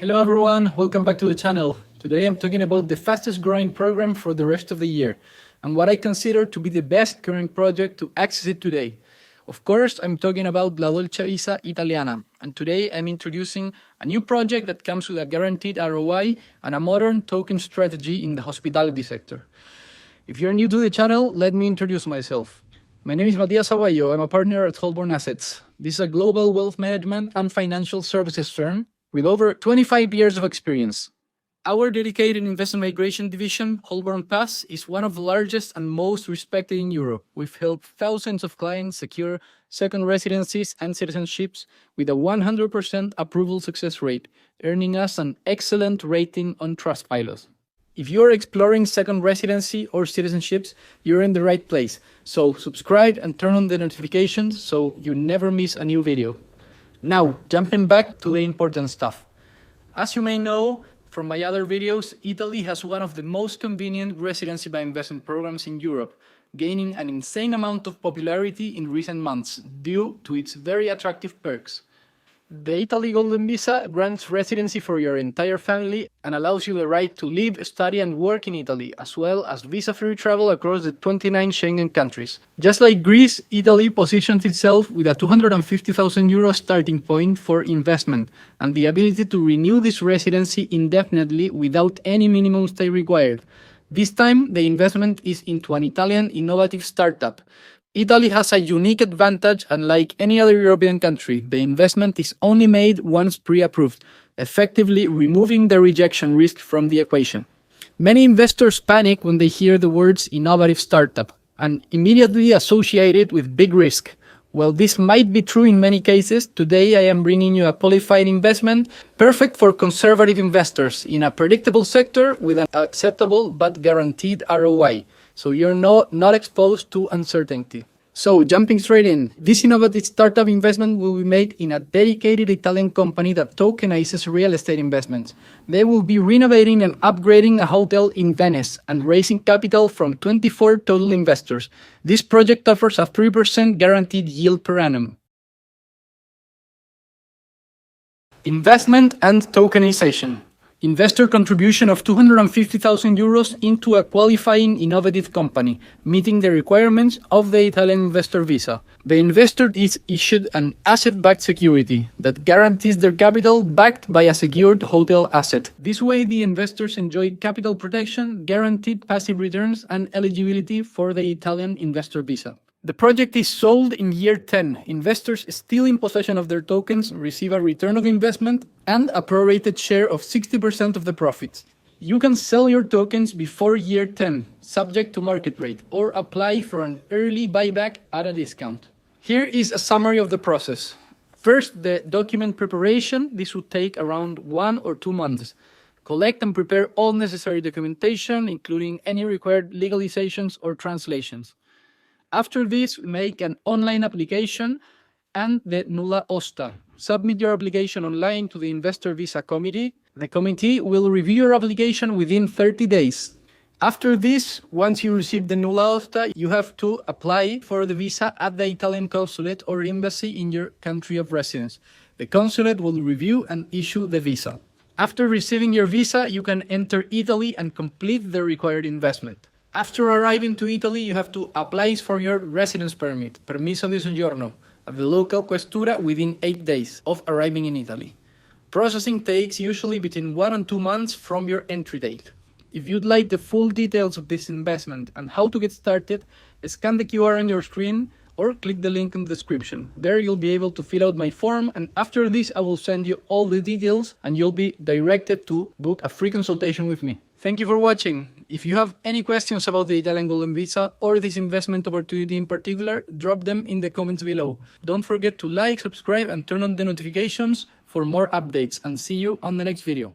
Hello everyone, welcome back to the channel. Today I'm talking about the fastest growing program for the rest of the year and what I consider to be the best current project to access it today. Of course, I'm talking about La Dolce Visa Italiana, and today I'm introducing a new project that comes with a guaranteed ROI and a modern token strategy in the hospitality sector. If you're new to the channel, let me introduce myself. My name is Matias Aguayo. I'm a partner at Holborn Assets. This is a global wealth management and financial services firm with over 25 years of experience. Our dedicated investment migration division, Holborn Pass, is one of the largest and most respected in Europe. We've helped thousands of clients secure second residencies and citizenships with a 100% approval success rate, earning us an excellent rating on Trustpilot. If you're exploring second residency or citizenships, you're in the right place. So subscribe and turn on the notifications so you never miss a new video. Now, jumping back to the important stuff. As you may know from my other videos, Italy has one of the most convenient residency by investment programs in Europe, gaining an insane amount of popularity in recent months due to its very attractive perks. The Italy Golden Visa grants residency for your entire family and allows you the right to live, study and work in Italy, as well as visa-free travel across the 29 Schengen countries. Just like Greece, Italy positions itself with a €250,000 starting point for investment and the ability to renew this residency indefinitely without any minimum stay required. This time, the investment is into an Italian innovative startup. Italy has a unique advantage. Unlike any other European country, the investment is only made once pre-approved, effectively removing the rejection risk from the equation. Many investors panic when they hear the words innovative startup and immediately associate it with big risk. While this might be true in many cases, today I am bringing you a qualified investment perfect for conservative investors in a predictable sector with an acceptable but guaranteed ROI. So you're not exposed to uncertainty. So jumping straight in, this innovative startup investment will be made in a dedicated Italian company that tokenizes real estate investments. They will be renovating and upgrading a hotel in Venice and raising capital from 24 total investors. This project offers a 3% guaranteed yield per annum. Investment and tokenization. Investor contribution of €250,000 into a qualifying innovative company, meeting the requirements of the Italian investor visa. The investor is issued an asset-backed security that guarantees their capital backed by a secured hotel asset. This way, the investors enjoy capital protection, guaranteed passive returns, and eligibility for the Italian investor visa. The project is sold in year 10. Investors still in possession of their tokens receive a return of investment and a prorated share of 60% of the profits. You can sell your tokens before year 10, subject to market rate, or apply for an early buyback at a discount. Here is a summary of the process. First, the document preparation. This would take around 1 or 2 months. Collect and prepare all necessary documentation, including any required legalizations or translations. After this, make an online application and the nulla osta. Submit your application online to the Investor Visa Committee. The committee will review your application within 30 days. After this, once you receive the nulla osta, you have to apply for the visa at the Italian consulate or embassy in your country of residence. The consulate will review and issue the visa. After receiving your visa, you can enter Italy and complete the required investment. After arriving to Italy, you have to apply for your residence permit, permesso di soggiorno, at the local questura within 8 days of arriving in Italy. Processing takes usually between 1 and 2 months from your entry date. If you'd like the full details of this investment and how to get started, scan the QR on your screen or click the link in the description. There you'll be able to fill out my form, and after this I will send you all the details and you'll be directed to book a free consultation with me. Thank you for watching. If you have any questions about the Italian Golden Visa or this investment opportunity in particular, drop them in the comments below. Don't forget to like, subscribe and turn on the notifications for more updates, and see you on the next video.